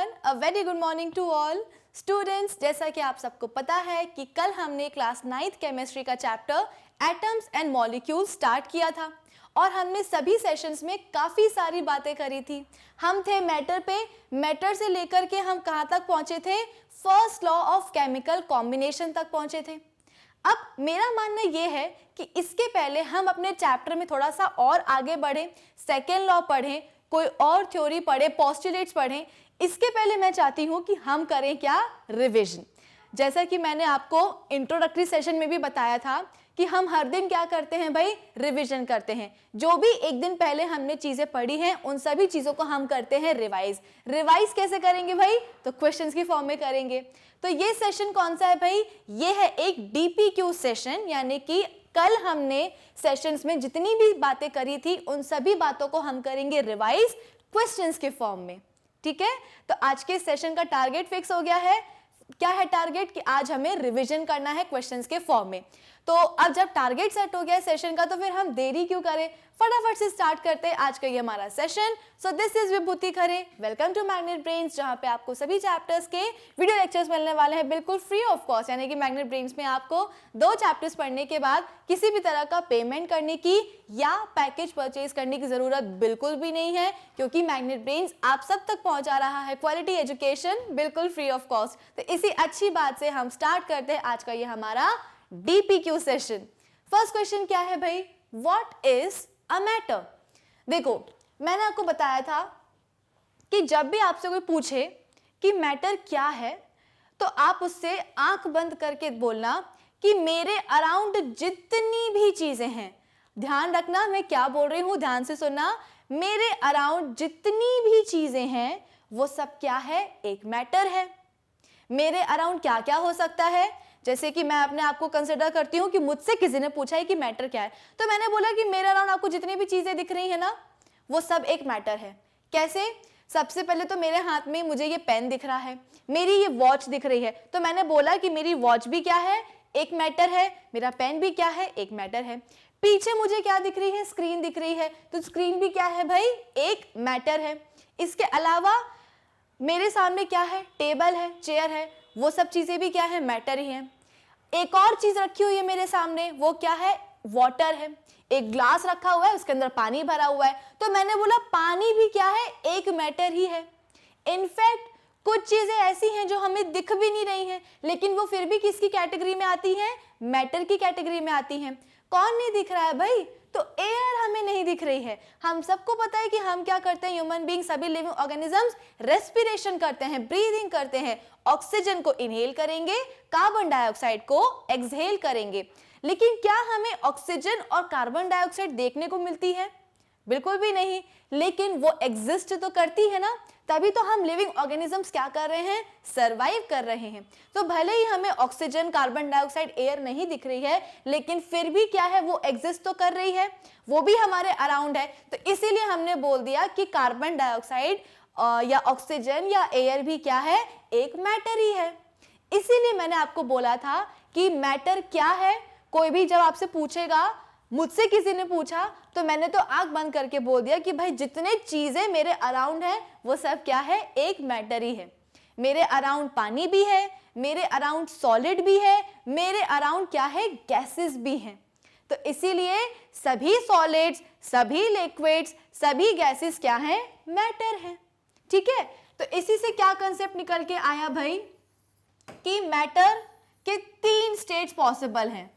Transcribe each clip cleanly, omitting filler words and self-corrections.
Everyone, a very good morning to all students. जैसा कि आप सबको पता है कि कल हमने क्लास 9th केमिस्ट्री का chapter atoms and molecules start किया था और हमने सभी सेशंस में काफ़ी सारी बातें करी थी। हम थे मैटर पे, मैटर से लेकर के हम कहाँ तक पहुँचे थे, first law of chemical combination तक पहुँचे थे। अब मेरा मानना ये है कि इसके पहले हम अपने चैप्टर में थोड़ा सा और आगे बढ़ें, सेकेंड लॉ पढ़ें, कोई और थ्योरी पढ़े, पोस्टुलेट्स पढ़ें। इसके पहले मैं चाहती हूँ कि हम करें क्या, रिवीजन। जैसा कि मैंने आपको इंट्रोडक्टरी सेशन में भी बताया था कि हम हर दिन क्या करते हैं भाई, रिवीजन करते हैं। जो भी एक दिन पहले हमने चीजें पढ़ी हैं उन सभी चीजों को हम करते हैं रिवाइज। रिवाइज कैसे करेंगे भाई, तो क्वेश्चंस की फॉर्म में करेंगे। तो ये सेशन कौन सा है भाई, ये है एक डीपीक्यू सेशन, यानी कि कल हमने सेशंस में जितनी भी बातें करी थी उन सभी बातों को हम करेंगे रिवाइज क्वेश्चंस के फॉर्म में। ठीक है, तो आज के सेशन का टारगेट फिक्स हो गया है। क्या है टारगेट, कि आज हमें रिवीजन करना है क्वेश्चंस के फॉर्म में। तो अब जब टारगेट सेट हो गया है सेशन का, तो फिर हम देरी क्यों करें, फटाफट से स्टार्ट करते हैं आज का ये हमारा session. So this is Vibhuti Khare, welcome to Magnet Brains, जहां पे आपको सभी चैप्टर्स के वीडियो लेक्चर्स मिलने वाले हैं बिल्कुल फ्री ऑफ कॉस्ट। यानी कि मैग्नेट ब्रेन्स में आपको 2 चैप्टर्स पढ़ने के बाद किसी भी तरह का पेमेंट करने की या पैकेज परचेज करने की जरूरत बिल्कुल भी नहीं है, क्योंकि मैग्नेट ब्रेन्स आप सब तक पहुंचा रहा है क्वालिटी एजुकेशन बिल्कुल फ्री ऑफ कॉस्ट। तो इसी अच्छी बात से हम स्टार्ट करते हैं आज का ये हमारा डीपीक्यू सेशन। फर्स्ट क्वेश्चन क्या है भाई, व्हाट इज अ मैटर। देखो, मैंने आपको बताया था कि जब भी आपसे कोई पूछे कि मैटर क्या है, तो आप उससे आंख बंद करके बोलना कि मेरे अराउंड जितनी भी चीजें हैं, ध्यान रखना मैं क्या बोल रही हूं, ध्यान से सुनना, मेरे अराउंड जितनी भी चीजें हैं वो सब क्या है, एक मैटर है। मेरे अराउंड क्या क्या हो सकता है, जैसे कि मैं अपने आप को कंसिडर करती हूँ कि मुझसे किसी ने पूछा है कि मैटर क्या है, तो मैंने बोला कि मेरे अराउंड आपको जितनी भी चीजें दिख रही है ना, वो सब एक मैटर है। कैसे, सबसे पहले तो मेरे हाथ में मुझे ये पेन दिख रहा है, मेरी ये वॉच दिख रही है, तो मैंने बोला कि मेरी वॉच भी क्या है, एक मैटर है, मेरा पेन भी क्या है, एक मैटर है। पीछे मुझे क्या दिख रही है, स्क्रीन दिख रही है, तो स्क्रीन भी क्या है भाई, एक मैटर है। इसके अलावा मेरे सामने क्या है, टेबल है, चेयर है, वो सब चीजें भी क्या है, मैटर ही है। एक और चीज रखी हुई है मेरे सामने, वो क्या है, वाटर है। एक ग्लास रखा हुआ है, उसके अंदर पानी भरा हुआ है, तो मैंने बोला पानी भी क्या है, एक मैटर ही है। इनफैक्ट कुछ चीजें ऐसी हैं जो हमें दिख भी नहीं रही हैं, लेकिन वो फिर भी किसकी कैटेगरी में आती हैं, मैटर की कैटेगरी में आती हैं। कौन नहीं दिख रहा है भाई, तो एयर हमें नहीं दिख रही है। हम सबको पता है कि हम क्या करते हैं, ह्यूमन बीइंग, सभी लिविंग ऑर्गेनिजम्स रेस्पिरेशन करते हैं, ब्रीदिंग करते हैं। ऑक्सीजन को इनहेल करेंगे, कार्बन डाइऑक्साइड को एक्सहेल करेंगे। लेकिन क्या हमें ऑक्सीजन और कार्बन डाइऑक्साइड देखने को मिलती है, बिल्कुल भी नहीं, लेकिन वो एग्जिस्ट तो करती है ना, तभी तो हम लिविंग ऑर्गेनिजम्स क्या कर रहे हैं, सरवाइव कर रहे हैं। तो भले ही हमें ऑक्सीजन, कार्बन डाइऑक्साइड, एयर नहीं दिख रही है, लेकिन फिर भी क्या है, वो एग्जिस्ट तो कर रही है, वो भी हमारे अराउंड है। तो इसीलिए हमने बोल दिया कि कार्बन डाइऑक्साइड या ऑक्सीजन या एयर भी क्या है, एक मैटर ही है। इसीलिए मैंने आपको बोला था कि मैटर क्या है। कोई भी जब आपसे पूछेगा, मुझसे किसी ने पूछा, तो मैंने तो आंख बंद करके बोल दिया कि भाई जितने चीजें मेरे अराउंड है वो सब क्या है, एक मैटर ही है। मेरे अराउंड पानी भी है, मेरे अराउंड सॉलिड भी है, मेरे अराउंड क्या है, गैसेस भी हैं। तो इसीलिए सभी सॉलिड्स, सभी लिक्विड्स, सभी गैसेस क्या हैं, मैटर हैं। ठीक है, तो इसी से क्या कंसेप्ट निकल के आया भाई, कि मैटर के 3 स्टेट्स पॉसिबल हैं,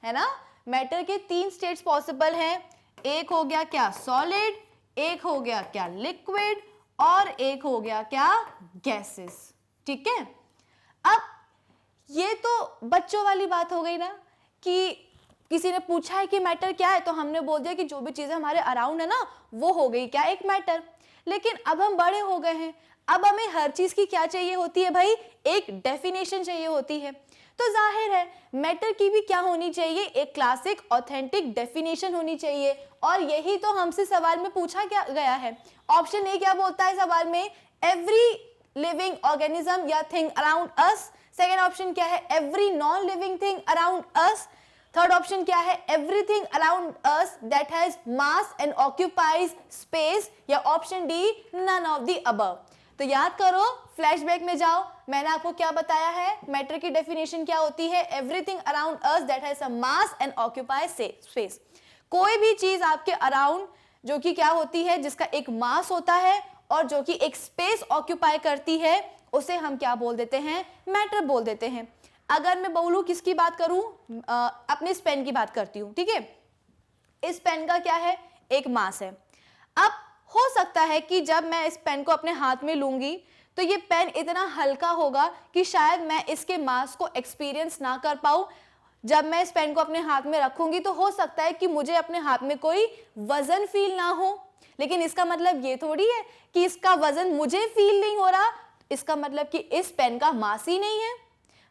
है ना। मैटर के 3 स्टेट्स पॉसिबल हैं। एक हो गया क्या, सॉलिड, एक हो गया क्या, लिक्विड, और एक हो गया क्या, गैसेस। ठीक है, अब ये तो बच्चों वाली बात हो गई ना, कि किसी ने पूछा है कि मैटर क्या है, तो हमने बोल दिया कि जो भी चीजें हमारे अराउंड है ना, वो हो गई क्या, एक मैटर। लेकिन अब हम बड़े हो गए हैं, अब हमें हर चीज की क्या चाहिए होती है भाई, एक डेफिनेशन चाहिए होती है। तो जाहिर है मैटर की भी क्या होनी चाहिए, एक क्लासिक ऑथेंटिक डेफिनेशन होनी चाहिए। और यही तो हमसे सवाल में पूछा क्या गया है। ऑप्शन ए क्या बोलता है सवाल में, एवरी लिविंग ऑर्गेनिज्म या thing around us. Second option क्या है, every non living thing around us. Third option क्या है, everything around us that has mass and occupies space, या option D, none of the above. तो याद करो, flashback में जाओ, मैंने आपको क्या बताया है, मैटर की डेफिनेशन क्या होती है, everything around us that has a mass and occupies space. कोई भी चीज आपके अराउंड जो कि क्या होती है, जिसका एक मास होता है और जो कि एक स्पेस ऑक्यूपाई करती है, उसे हम क्या बोल देते हैं, मैटर बोल देते हैं। अगर मैं बोलूं किसकी बात करूं, अपने इस पेन की बात करती हूं, ठीक है। इस पेन का क्या है, एक मास है। अब हो सकता है कि जब मैं इस पेन को अपने हाथ में लूंगी तो ये पेन इतना हल्का होगा कि शायद मैं इसके मास को एक्सपीरियंस ना कर पाऊं। जब मैं इस पेन को अपने हाथ में रखूंगी तो हो सकता है कि मुझे अपने हाथ में कोई वजन फील ना हो, लेकिन इसका मतलब ये थोड़ी है कि इसका वजन मुझे फील नहीं हो रहा। इसका मतलब कि इस पेन का मास ही नहीं है।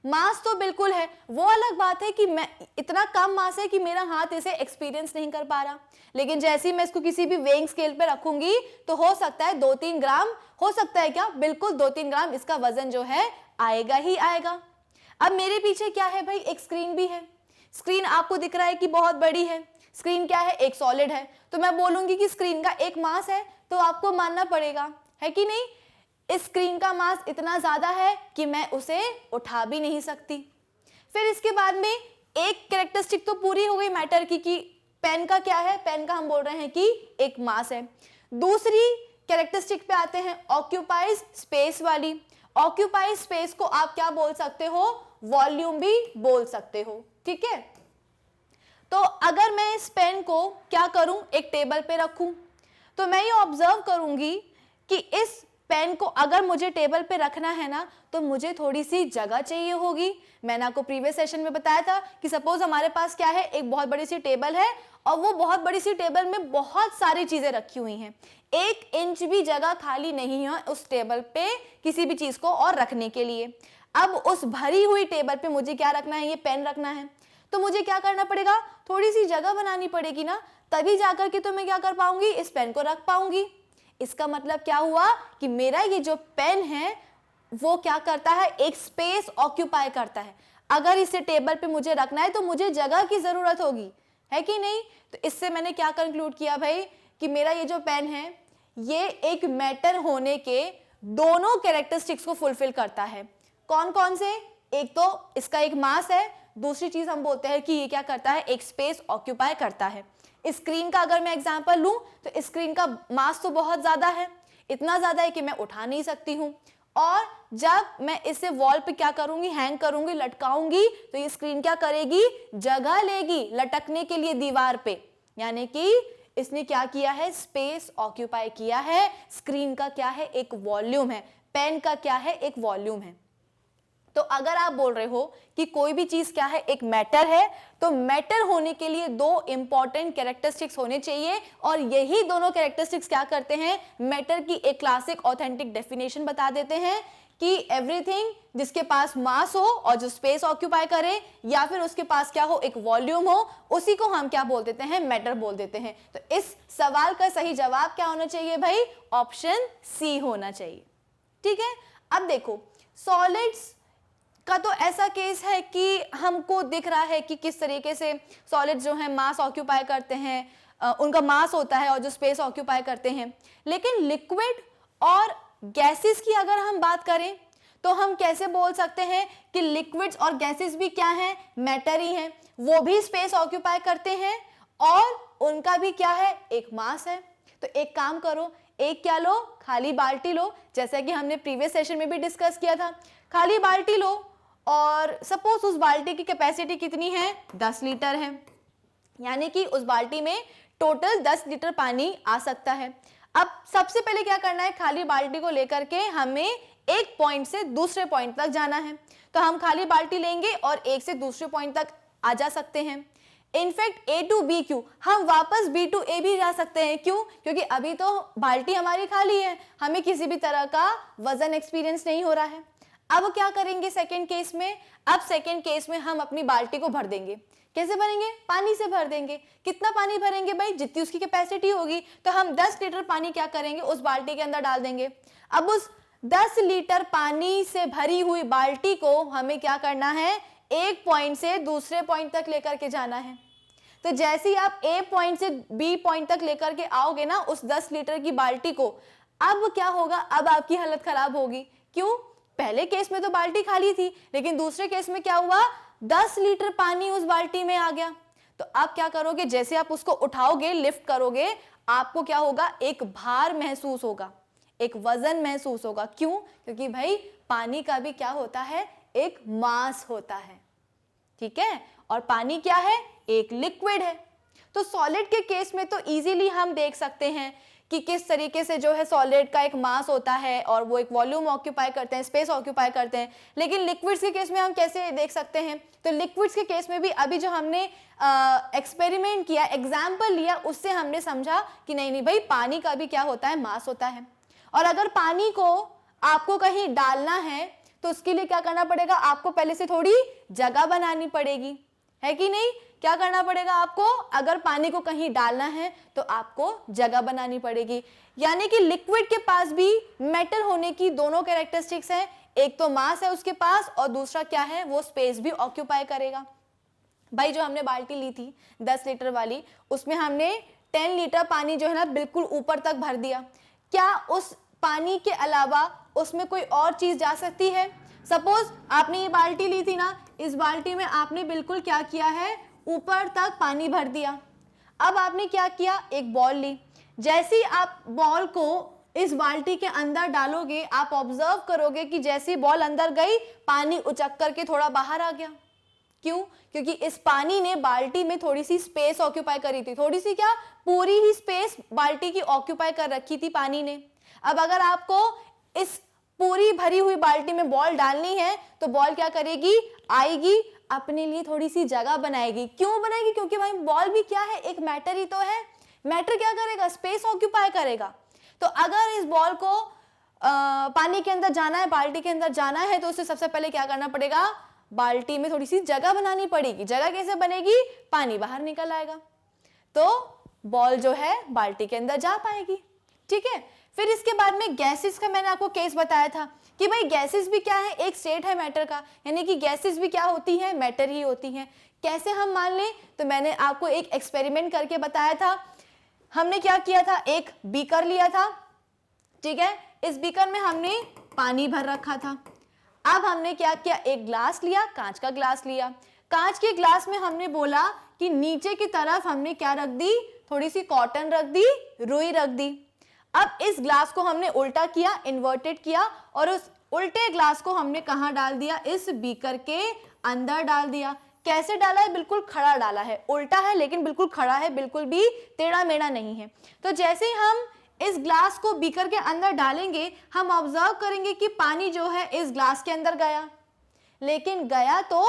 मास तो बिल्कुल है, वो अलग बात है कि मैं इतना कम मास है कि मेरा हाथ इसे एक्सपीरियंस नहीं कर पा रहा, लेकिन जैसे ही मैं इसको किसी भी वेइंग स्केल पे रखूंगी तो हो सकता है 2-3 ग्राम, हो सकता है क्या, बिल्कुल 2-3 ग्राम इसका वजन जो है आएगा ही आएगा। अब मेरे पीछे क्या है भाई, एक स्क्रीन भी है। स्क्रीन आपको दिख रहा है कि बहुत बड़ी है, स्क्रीन क्या है, एक सॉलिड है। तो मैं बोलूंगी कि स्क्रीन का एक मास है, तो आपको मानना पड़ेगा, है कि नहीं, इस स्क्रीन का मास इतना ज्यादा है कि मैं उसे उठा भी नहीं सकती। फिर इसके बाद में एक कैरेक्टरिस्टिक तो पूरी हो गई मैटर की कि पेन का क्या है, पेन का हम बोल रहे हैं कि एक मास है। दूसरी कैरेक्टरिस्टिक पे आते हैं, ऑक्यूपाइज स्पेस वाली। ऑक्यूपाइज स्पेस को आप क्या बोल सकते हो, वॉल्यूम भी बोल सकते हो, ठीक है। तो अगर मैं इस पेन को क्या करूं, एक टेबल पे रखूं, तो मैं ये ऑब्जर्व करूंगी कि इस पेन को अगर मुझे टेबल पे रखना है ना, तो मुझे थोड़ी सी जगह चाहिए होगी। मैंने आपको प्रीवियस सेशन में बताया था कि सपोज हमारे पास क्या है, एक बहुत बड़ी सी टेबल है और वो बहुत बड़ी सी टेबल में बहुत सारी चीजें रखी हुई हैं, 1 इंच भी जगह खाली नहीं है उस टेबल पे किसी भी चीज को और रखने के लिए। अब उस भरी हुई टेबल पे मुझे क्या रखना है, ये पेन रखना है, तो मुझे क्या करना पड़ेगा, थोड़ी सी जगह बनानी पड़ेगी ना, तभी जाकर के तो मैं क्या कर पाऊंगी, इस पेन को रख पाऊंगी। इसका मतलब क्या हुआ कि मेरा ये जो पेन है वो क्या करता है, एक स्पेस ऑक्यूपाई करता है। अगर इसे टेबल पे मुझे रखना है तो मुझे जगह की जरूरत होगी, है कि नहीं। तो इससे मैंने क्या कंक्लूड किया भाई, कि मेरा ये जो पेन है ये एक मैटर होने के दोनों कैरेक्टरिस्टिक्स को फुलफिल करता है। कौन कौन से, एक तो इसका एक मास है, दूसरी चीज हम बोलते हैं कि ये क्या करता है, एक स्पेस ऑक्यूपाई करता है। स्क्रीन का अगर मैं एग्जांपल लूं तो स्क्रीन का मास तो बहुत ज्यादा है, इतना ज्यादा है कि मैं उठा नहीं सकती हूं, और जब मैं इसे वॉल पे क्या करूंगी, हैंग करूंगी, लटकाऊंगी, तो ये स्क्रीन क्या करेगी, जगह लेगी लटकने के लिए दीवार पे, यानी कि इसने क्या किया है, स्पेस ऑक्यूपाई किया है। स्क्रीन का क्या है, एक वॉल्यूम है, पेन का क्या है, एक वॉल्यूम है। तो अगर आप बोल रहे हो कि कोई भी चीज क्या है, एक मैटर है, तो मैटर होने के लिए 2 इंपॉर्टेंट कैरेक्टरिस्टिक्स होने चाहिए, और यही दोनों कैरेक्टरिस्टिक्स क्या करते हैं, मैटर की एक क्लासिक ऑथेंटिक डेफिनेशन बता देते हैं कि एवरीथिंग जिसके पास मास हो और जो स्पेस ऑक्यूपाई करे, या फिर उसके पास क्या हो, एक वॉल्यूम हो, उसी को हम क्या बोल देते हैं, मैटर बोल देते हैं। तो इस सवाल का सही जवाब क्या होना चाहिए भाई, ऑप्शन सी होना चाहिए, ठीक है। अब देखो, सॉलिड्स का तो ऐसा केस है कि हमको दिख रहा है कि किस तरीके से सॉलिड्स जो हैं मास ऑक्यूपाई करते हैं, उनका मास होता है और जो स्पेस ऑक्यूपाई करते हैं। लेकिन लिक्विड और गैसेस की अगर हम बात करें तो हम कैसे बोल सकते हैं कि लिक्विड्स और गैसेस भी क्या हैं, मैटर ही हैं, वो भी स्पेस ऑक्यूपाई करते हैं और उनका भी क्या है, एक मास है। तो एक काम करो, एक क्या लो, खाली बाल्टी लो, जैसा कि हमने प्रीवियस सेशन में भी डिस्कस किया था। खाली बाल्टी लो और सपोज उस बाल्टी की कैपेसिटी कितनी है, 10 लीटर है, यानी कि उस बाल्टी में टोटल 10 लीटर पानी आ सकता है। अब सबसे पहले क्या करना है, खाली बाल्टी को लेकर के हमें एक पॉइंट से दूसरे पॉइंट तक जाना है। तो हम खाली बाल्टी लेंगे और एक से दूसरे पॉइंट तक आ जा सकते हैं। इनफैक्ट A to B क्यों, हम वापस B to A भी जा सकते हैं। क्यों, क्योंकि अभी तो बाल्टी हमारी खाली है, हमें किसी भी तरह का वजन एक्सपीरियंस नहीं हो रहा है। अब क्या करेंगे सेकंड केस में, अब सेकंड केस में हम अपनी बाल्टी को भर देंगे। कैसे भरेंगे, पानी से भर देंगे। कितना पानी भरेंगे भाई, जितनी उसकी कैपेसिटी होगी। तो हम 10 लीटर पानी क्या करेंगे, उस बाल्टी के अंदर डाल देंगे। अब उस 10 लीटर पानी से भरी हुई बाल्टी को हमें क्या करना है, एक पॉइंट से दूसरे पॉइंट तक लेकर के जाना है। तो जैसे ही आप A पॉइंट से B पॉइंट तक लेकर के आओगे ना उस 10 लीटर की बाल्टी को, अब क्या होगा, अब आपकी हालत खराब होगी। क्यों? पहले केस में तो बाल्टी खाली थी, लेकिन दूसरे केस में क्या हुआ, 10 लीटर पानी उस बाल्टी में आ गया। तो आप क्या करोगे, जैसे आप उसको उठाओगे, लिफ्ट करोगे, आपको क्या होगा, एक भार महसूस होगा, एक वजन महसूस होगा। क्यों? क्योंकि भाई पानी का भी क्या होता है, एक मास होता है, ठीक है। और पानी क्या है, एक लिक्विड है। तो सॉलिड के केस में तो इजीली हम देख सकते हैं कि किस तरीके से जो है सॉलिड का एक मास होता है और वो एक वॉल्यूम ऑक्यूपाई करते हैं, स्पेस ऑक्यूपाई करते हैं। लेकिन लिक्विड्स के केस में हम कैसे देख सकते हैं, तो लिक्विड्स के केस में भी अभी जो हमने एक्सपेरिमेंट किया, एग्जाम्पल लिया, उससे हमने समझा कि नहीं नहीं भाई, पानी का भी क्या होता है, मास होता है। और अगर पानी को आपको कहीं डालना है तो उसके लिए क्या करना पड़ेगा, आपको पहले से थोड़ी जगह बनानी पड़ेगी, है कि नहीं। क्या करना पड़ेगा आपको, अगर पानी को कहीं डालना है तो आपको जगह बनानी पड़ेगी। यानी कि लिक्विड के पास भी मेटल होने की दोनों कैरेक्टरिस्टिक्स हैं, एक तो मास है उसके पास और दूसरा क्या है, वो स्पेस भी ऑक्यूपाई करेगा। भाई जो हमने बाल्टी ली थी 10 लीटर वाली, उसमें हमने 10 लीटर पानी जो है ना बिल्कुल ऊपर तक भर दिया। क्या उस पानी के अलावा उसमें कोई और चीज जा सकती है? सपोज आपने ये बाल्टी ली थी ना, इस बाल्टी में आपने बिल्कुल क्या किया है, ऊपर तक पानी भर दिया। अब आपने क्या किया, एक बॉल ली। जैसे ही आप बॉल को इस बाल्टी के अंदर डालोगे, आप ऑब्जर्व करोगे कि जैसे बॉल अंदर गई, पानी उचक करके थोड़ा बाहर आ गया। क्यों? क्योंकि इस पानी ने बाल्टी में थोड़ी सी स्पेस ऑक्यूपाई करी थी, थोड़ी सी क्या, पूरी ही स्पेस बाल्टी की ऑक्यूपाई कर रखी थी पानी ने। अब अगर आपको इस पूरी भरी हुई बाल्टी में बॉल डालनी है तो बॉल क्या करेगी, आएगी, अपने लिए थोड़ी सी जगह बनाएगी। क्यों बनाएगी? क्योंकि भाई बॉल भी क्या है, एक मैटर ही तो है। मैटर क्या करेगा, स्पेस ऑक्यूपाई करेगा। तो अगर इस बॉल को पानी के अंदर जाना है, बाल्टी के अंदर जाना है, तो उसे सबसे पहले क्या करना पड़ेगा, बाल्टी में थोड़ी सी जगह बनानी पड़ेगी। जगह कैसे बनेगी, पानी बाहर निकल आएगा तो बॉल जो है बाल्टी के अंदर जा पाएगी, ठीक है। फिर इसके बाद में गैसेस का मैंने आपको केस बताया था कि भाई गैसेस भी क्या है, एक स्टेट है मैटर का, यानी कि गैसेस भी क्या होती है, मैटर ही होती हैं। कैसे हम मान लें, तो मैंने आपको एक एक्सपेरिमेंट करके बताया था। हमने क्या किया था, एक बीकर लिया था, ठीक है। इस बीकर में हमने पानी भर रखा था। अब हमने क्या किया, एक ग्लास लिया, कांच का ग्लास लिया। कांच के ग्लास में हमने बोला कि नीचे की तरफ हमने क्या रख दी, थोड़ी सी कॉटन रख दी, रुई रख दी। अब इस ग्लास को हमने उल्टा किया, इन्वर्टेड किया, और उस उल्टे ग्लास को हमने कहां डाल दिया, इस बीकर के अंदर डाल दिया। कैसे डाला है, बिल्कुल खड़ा डाला है, उल्टा है लेकिन बिल्कुल खड़ा है, बिल्कुल भी टेढ़ा मेढ़ा नहीं है। तो जैसे ही हम इस ग्लास को बीकर के अंदर डालेंगे, हम ऑब्जर्व करेंगे कि पानी जो है इस ग्लास के अंदर गया, लेकिन गया तो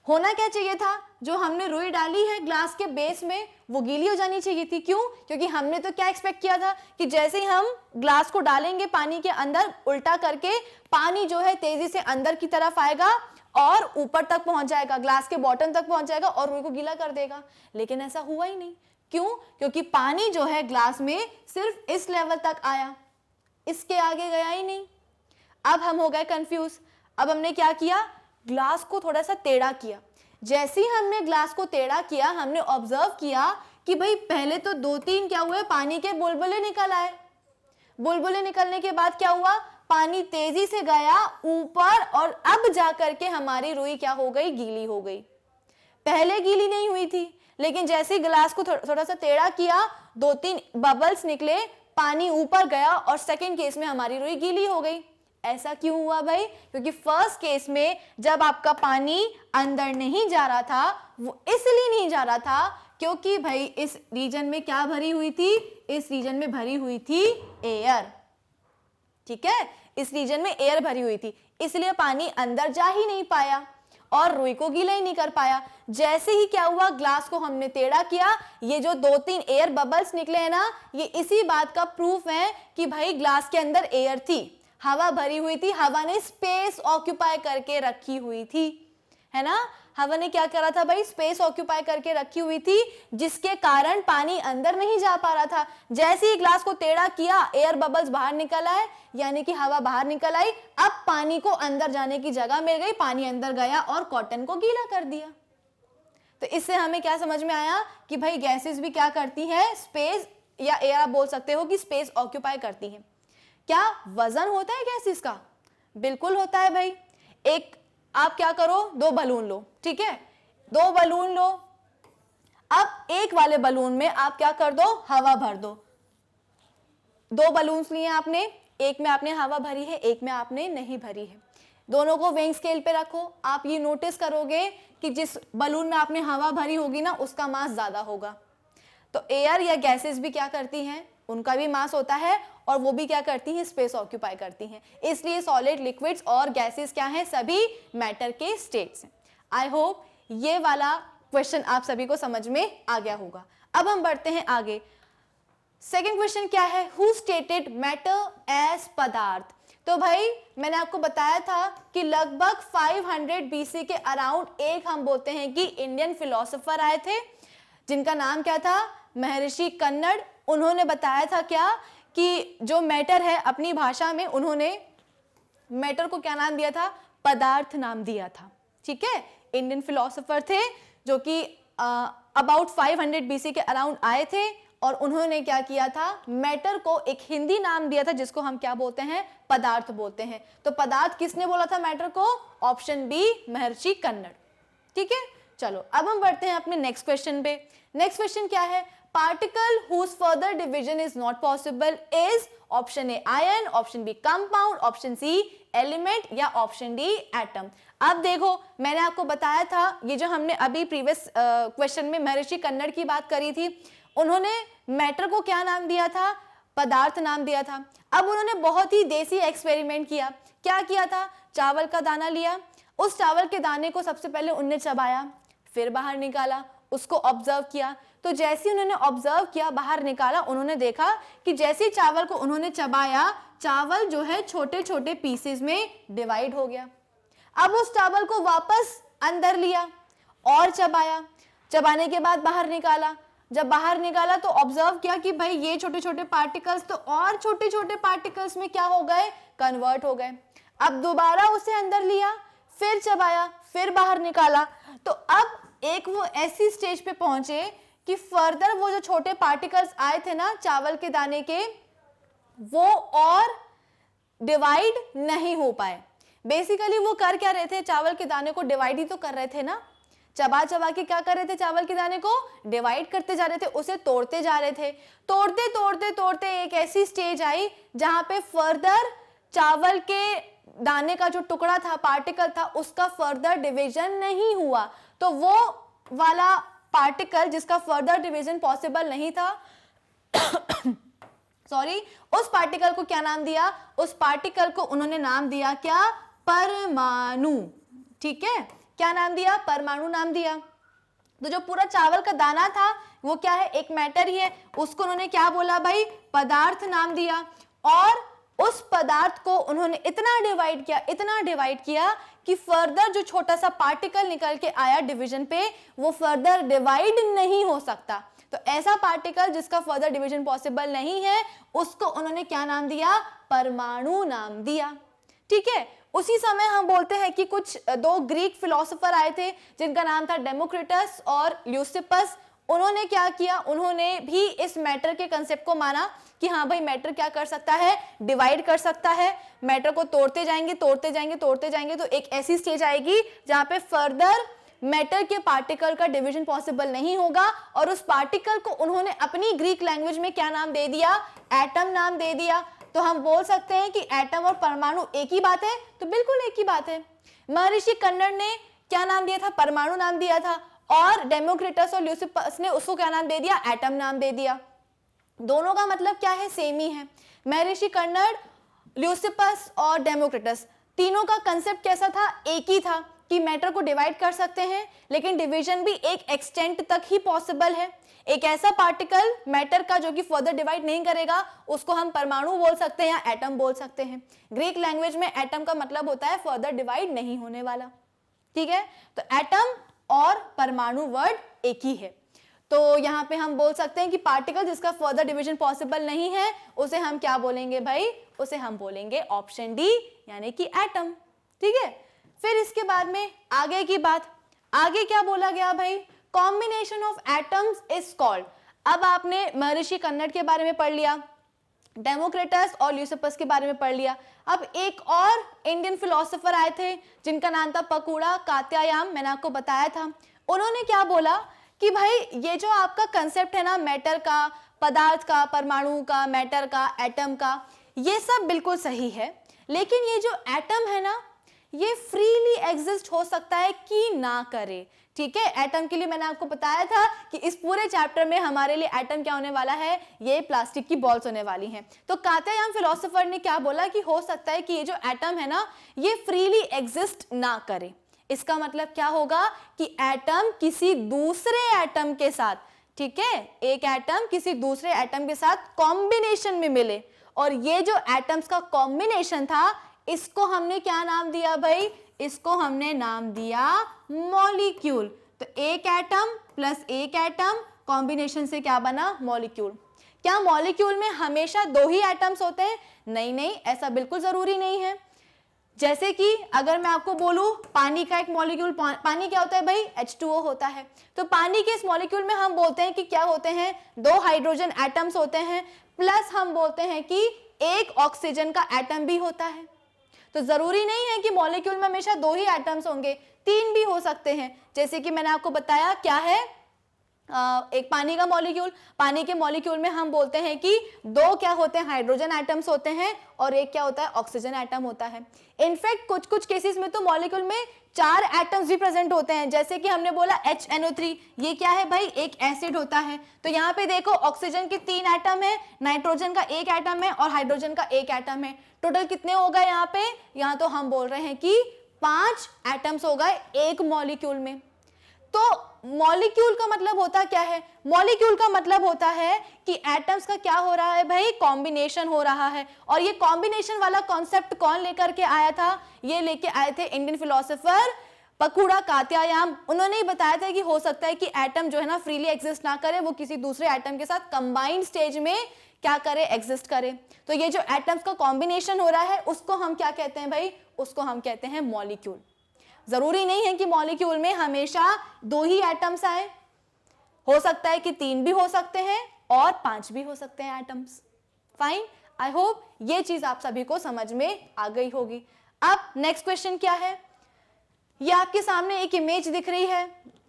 होना क्या चाहिए था, जो हमने रुई डाली है ग्लास के बेस में वो गीली हो जानी चाहिए थी। क्यों? क्योंकि हमने तो क्या एक्सपेक्ट किया था कि जैसे ही हम ग्लास को डालेंगे पानी के अंदर, उल्टा करके पानी जो है तेजी से अंदर की तरफ आएगा और ऊपर तक पहुंच जाएगा, ग्लास के बॉटम तक पहुंच जाएगा और रुई को गीला कर देगा। लेकिन ऐसा हुआ ही नहीं। क्यों? क्योंकि पानी जो है ग्लास में सिर्फ इस लेवल तक आया, इसके आगे गया ही नहीं। अब हम हो गए कंफ्यूज। अब हमने क्या किया, ग्लास को थोड़ा सा टेढ़ा किया। जैसे ही हमने ग्लास को टेढ़ा किया, हमने ऑब्जर्व किया कि भाई पहले तो 2-3 क्या हुए, पानी के बुलबुले निकल आए। बुलबुले निकलने के बाद क्या हुआ, पानी तेजी से गया ऊपर और अब जाकर के हमारी रुई क्या हो गई, गीली हो गई। पहले गीली नहीं हुई थी, लेकिन जैसे ही ग्लास को थोड़ा सा टेढ़ा किया, 2-3 बबल्स निकले, पानी ऊपर गया और सेकंड केस में हमारी रुई गीली हो गई। ऐसा क्यों हुआ भाई? क्योंकि फर्स्ट केस में जब आपका पानी अंदर नहीं जा रहा था, वो इसलिए नहीं जा रहा था क्योंकि भाई इस रीजन में क्या भरी हुई थी, इस रीजन में भरी हुई थी एयर, ठीक है। इस रीजन में एयर भरी हुई थी, इसलिए पानी अंदर जा ही नहीं पाया और रुई को गीला ही नहीं कर पाया। जैसे ही क्या हुआ, ग्लास को हमने टेढ़ा किया, ये जो 2-3 एयर बबल्स निकले हैं ना, ये इसी बात का प्रूफ है कि भाई ग्लास के अंदर एयर थी, हवा भरी हुई थी, हवा ने स्पेस ऑक्यूपाई करके रखी हुई थी, है ना। हवा ने क्या करा था भाई, स्पेस ऑक्यूपाई करके रखी हुई थी, जिसके कारण पानी अंदर नहीं जा पा रहा था। जैसे ही ग्लास को टेढ़ा किया, एयर बबल्स बाहर निकल आए, यानी कि हवा बाहर निकल आई। अब पानी को अंदर जाने की जगह मिल गई, पानी अंदर गया और कॉटन को गीला कर दिया। तो इससे हमें क्या समझ में आया कि भाई गैसेस भी क्या करती है, स्पेस या एयर आप बोल सकते हो कि स्पेस ऑक्यूपाई करती है। क्या वजन होता है गैसेस का? बिल्कुल होता है भाई। एक आप क्या करो, 2 बलून लो, ठीक है, 2 बलून लो। अब एक वाले बलून में आप क्या कर दो, हवा भर दो। 2 बलून्स लिए आपने, एक में आपने हवा भरी है, एक में आपने नहीं भरी है। दोनों को वेइंग स्केल पे रखो। आप ये नोटिस करोगे कि जिस बलून में आपने हवा भरी होगी ना, उसका मास ज्यादा होगा। तो एयर या गैसेस भी क्या करती हैं, उनका भी मास होता है और वो भी क्या करती हैं, स्पेस ऑक्यूपाई करती हैं। इसलिए सॉलिड, लिक्विड्स और गैसेस क्या हैं, सभी मैटर के स्टेट्स हैं। आई होप ये वाला क्वेश्चन आप सभी को समझ में आ गया होगा। अब हम बढ़ते हैं आगे। सेकेंड क्वेश्चन क्या है, हु स्टेटेड मैटर एज पदार्थ। तो भाई मैंने आपको बताया था कि लगभग 500 बीसी के अराउंड एक हम बोलते हैं कि इंडियन फिलोसोफर आए थे, जिनका नाम क्या था, महर्षि कन्नड़। उन्होंने बताया था क्या कि जो मैटर है, अपनी भाषा में उन्होंने मैटर को क्या नाम दिया था, पदार्थ नाम दिया था। ठीक है, इंडियन फिलोसोफर थे जो कि अबाउट 500 बीसी के अराउंड आए थे और उन्होंने क्या किया था, मैटर को एक हिंदी नाम दिया था जिसको हम क्या बोलते हैं, पदार्थ बोलते हैं। तो पदार्थ किसने बोला था मैटर को, ऑप्शन बी, महर्षि कन्नड़। ठीक है, चलो अब हम बढ़ते हैं अपने नेक्स्ट क्वेश्चन पे। नेक्स्ट क्वेश्चन क्या है, particle whose further division is not possible is, option A ion, option B compound, option C element या ऑप्शन डी एटम। अब देखो मैंने आपको बताया था, ये जो हमने अभी प्रीवियस क्वेश्चन में महर्षि कन्नड़ की बात करी थी, उन्होंने मैटर को क्या नाम दिया था, पदार्थ नाम दिया था। अब उन्होंने बहुत ही देसी एक्सपेरिमेंट किया। क्या किया था, चावल का दाना लिया, उस चावल के दाने को सबसे पहले उन्होंने चबाया, फिर बाहर निकाला, उसको ऑब्जर्व किया। तो जैसे ही उन्होंने ऑब्जर्व किया, बाहर निकाला, उन्होंने देखा कि जैसे ही चावल को उन्होंने चबाया, चावल जो है छोटे छोटे पीसेस में डिवाइड हो गया। अब उस चावल को वापस अंदर लिया और चबाया, चबाने के बाद बाहर निकाला। जब बाहर निकाला तो ऑब्जर्व किया कि भाई ये छोटे छोटे पार्टिकल्स तो और छोटे छोटे पार्टिकल्स में क्या हो गए, कन्वर्ट हो गए। अब दोबारा उसे अंदर लिया, फिर चबाया, फिर बाहर निकाला। तो अब एक वो ऐसी स्टेज पे पहुंचे कि फर्दर वो जो छोटे पार्टिकल्स आए थे ना चावल के दाने के, वो और डिवाइड नहीं हो पाए। बेसिकली वो कर क्या रहे थे, चावल के दाने को डिवाइड ही तो कर रहे थे ना, चबा चबा के क्या कर रहे थे, चावल के दाने को डिवाइड करते जा रहे थे, उसे तोड़ते जा रहे थे। तोड़ते तोड़ते तोड़ते एक ऐसी स्टेज आई जहां पे फर्दर चावल के दाने का जो टुकड़ा था, पार्टिकल था, उसका फर्दर डिवीजन नहीं हुआ। तो वो वाला पार्टिकल जिसका फर्दर डिवीजन पॉसिबल नहीं था सॉरी, उस पार्टिकल को क्या नाम दिया, उस पार्टिकल को उन्होंने नाम दिया क्या, परमाणु। ठीक है, क्या नाम दिया, परमाणु नाम दिया। तो जो पूरा चावल का दाना था वो क्या है, एक मैटर ही है, उसको उन्होंने क्या बोला भाई, पदार्थ नाम दिया। और उस पदार्थ को उन्होंने इतना डिवाइड किया कि फर्दर जो छोटा सा पार्टिकल निकल के आया डिवीजन पे, वो फर्दर डिवाइड नहीं हो सकता। तो ऐसा पार्टिकल जिसका फर्दर डिवीजन पॉसिबल नहीं है, उसको उन्होंने क्या नाम दिया, परमाणु नाम दिया। ठीक है, उसी समय हम बोलते हैं कि कुछ 2 ग्रीक फिलोसोफर आए थे जिनका नाम था डेमोक्रिटस और ल्यूसिपस। उन्होंने क्या किया, उन्होंने भी इस मैटर के कंसेप्ट को माना कि हाँ भाई मैटर क्या कर सकता है, डिवाइड कर सकता है। मैटर को तोड़ते जाएंगे तो एक ऐसी स्टेज आएगी जहां पे फर्दर मैटर के पार्टिकल का डिवीजन पॉसिबल नहीं होगा। और उस पार्टिकल को उन्होंने अपनी ग्रीक लैंग्वेज में क्या नाम दे दिया, एटम नाम दे दिया। तो हम बोल सकते हैं कि एटम और परमाणु एक ही बात है, तो बिल्कुल एक ही बात है। महर्षि कन्नड़ ने क्या नाम दिया था, परमाणु नाम दिया था, और डेमोक्रिटस और ल्यूसिपस ने उसको क्या नाम दे दिया, एटम नाम दे दिया। दोनों का मतलब क्या है, सेम ही है। महर्षि कन्नड़, ल्यूसिपस और डेमोक्रिटस, तीनों का कंसेप्ट कैसा था, एक ही था कि मैटर को डिवाइड कर सकते हैं, लेकिन डिवीजन भी एक एक्सटेंट तक ही पॉसिबल है। एक ऐसा पार्टिकल मैटर का जो कि फर्दर डिवाइड नहीं करेगा, उसको हम परमाणु बोल सकते हैं या एटम बोल सकते हैं। ग्रीक लैंग्वेज में एटम का मतलब होता है फर्दर डिवाइड नहीं होने वाला। ठीक है, तो एटम और परमाणु वर्ड एक ही है। तो यहाँ पे हम बोल सकते हैं कि पार्टिकल जिसका फर्दर डिवीजन पॉसिबल नहीं है, उसे हम क्या बोलेंगे भाई, उसे हम बोलेंगे ऑप्शन डी, यानी कि एटम। ठीक है, फिर इसके बाद में आगे की बात, आगे क्या बोला गया भाई, combination of atoms is called. अब आपने महर्षि कन्नड़ के बारे में पढ़ लिया, डेमोक्रेटस और ल्यूसिपस के बारे में पढ़ लिया। अब एक और इंडियन फिलोसोफर आए थे जिनका नाम था पकूड़ा कात्यायान, मैंने आपको बताया था। उन्होंने क्या बोला कि भाई ये जो आपका कंसेप्ट है ना मैटर का, पदार्थ का, परमाणु का, मैटर का, एटम का, ये सब बिल्कुल सही है, लेकिन ये जो एटम है ना ये फ्रीली एग्जिस्ट हो सकता है कि ना करे। ठीक है, एटम के लिए मैंने आपको बताया था कि इस पूरे चैप्टर में हमारे लिए एटम क्या होने वाला है, ये प्लास्टिक की बॉल्स होने वाली हैं। तो कात्यायान फिलोसोफर ने क्या बोला कि हो सकता है कि ये जो एटम है ना ये फ्रीली एग्जिस्ट ना करे। इसका मतलब क्या होगा कि एटम किसी दूसरे एटम के साथ, ठीक है, एक एटम किसी दूसरे एटम के साथ कॉम्बिनेशन में मिले, और ये जो एटम्स का कॉम्बिनेशन था इसको हमने क्या नाम दिया भाई, इसको हमने नाम दिया मॉलिक्यूल। तो एक एटम प्लस एक एटम कॉम्बिनेशन से क्या बना, मॉलिक्यूल। क्या मॉलिक्यूल में हमेशा दो ही एटम्स होते हैं? नहीं नहीं, ऐसा बिल्कुल जरूरी नहीं है। जैसे कि अगर मैं आपको बोलूं पानी का एक मॉलिक्यूल, पानी क्या होता है भाई, H2O होता है। तो पानी के इस मॉलिक्यूल में हम बोलते हैं कि क्या होते हैं, दो हाइड्रोजन एटम्स होते हैं, प्लस हम बोलते हैं कि एक ऑक्सीजन का एटम भी होता है। तो जरूरी नहीं है कि मॉलिक्यूल में हमेशा दो ही एटम्स होंगे, तीन भी हो सकते हैं। जैसे कि मैंने आपको बताया क्या है, एक पानी का मॉलिक्यूल, पानी के मॉलिक्यूल में हम बोलते हैं कि दो क्या होते हैं, हाइड्रोजन एटम्स होते हैं, और एक क्या होता है, ऑक्सीजन एटम होता है। इनफैक्ट कुछ कुछ केसेस में तो मॉलिक्यूल में चार एटम्स भी प्रेजेंट होते हैं। जैसे कि हमने बोला HNO3, ये क्या है भाई, एक एसिड होता है। तो यहाँ पे देखो ऑक्सीजन के 3 एटम है, नाइट्रोजन का 1 एटम है और हाइड्रोजन का 1 एटम है। टोटल कितने हो गए यहाँ पे, यहाँ तो हम बोल रहे हैं कि 5 एटम्स हो गए एक मॉलिक्यूल में। तो मॉलिक्यूल का मतलब होता क्या है, मॉलिक्यूल का मतलब होता है कि एटम्स का क्या हो रहा है भाई, कॉम्बिनेशन हो रहा है। और ये कॉम्बिनेशन वाला कॉन्सेप्ट कौन लेकर के आया था, ये लेके आए थे इंडियन फिलोसोफर पकूड़ा कात्यायान। उन्होंने ही बताया था कि हो सकता है कि एटम जो है ना फ्रीली एग्जिस्ट ना करे, वो किसी दूसरे एटम के साथ कंबाइंड स्टेज में क्या करे, एग्जिस्ट करे। तो ये जो एटम्स का कॉम्बिनेशन हो रहा है उसको हम क्या कहते हैं भाई, उसको हम कहते हैं मॉलिक्यूल। जरूरी नहीं है कि मॉलिक्यूल में हमेशा दो ही एटम्स आए, हो सकता है कि 3 भी हो सकते हैं और 5 भी हो सकते हैं एटम्स। फाइन, आई होप ये चीज आप सभी को समझ में आ गई होगी। अब नेक्स्ट क्वेश्चन क्या है, ये आपके सामने एक इमेज दिख रही है,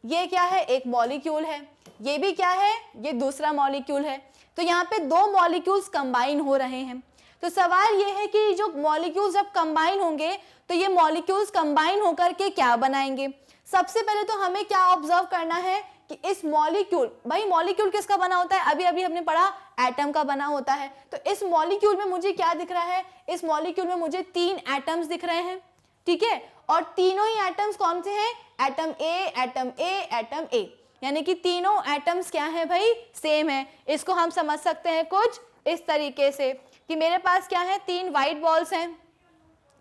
ये क्या है, एक मॉलिक्यूल है, ये भी क्या है, ये दूसरा मॉलिक्यूल है। तो यहाँ पे दो मॉलिक्यूल्स कंबाइन हो रहे हैं। तो सवाल ये है कि जो मॉलिक्यूल्स जब कंबाइन होंगे तो ये मॉलिक्यूल्स कंबाइन होकर के क्या बनाएंगे। सबसे पहले तो हमें क्या ऑब्जर्व करना है कि इस मॉलिक्यूल, भाई मॉलिक्यूल किसका बना होता है, अभी अभी हमने पढ़ा एटम का बना होता है। तो इस मॉलिक्यूल में मुझे क्या दिख रहा है, इस मॉलिक्यूल में मुझे 3 एटम्स दिख रहे हैं, ठीक है, और तीनों ही एटम्स कौन से हैं, atom A, atom A, atom A, यानी कि तीनों एटम्स क्या है भाई, सेम है। इसको हम समझ सकते हैं कुछ इस तरीके से कि मेरे पास क्या है, 3 व्हाइट बॉल्स हैं,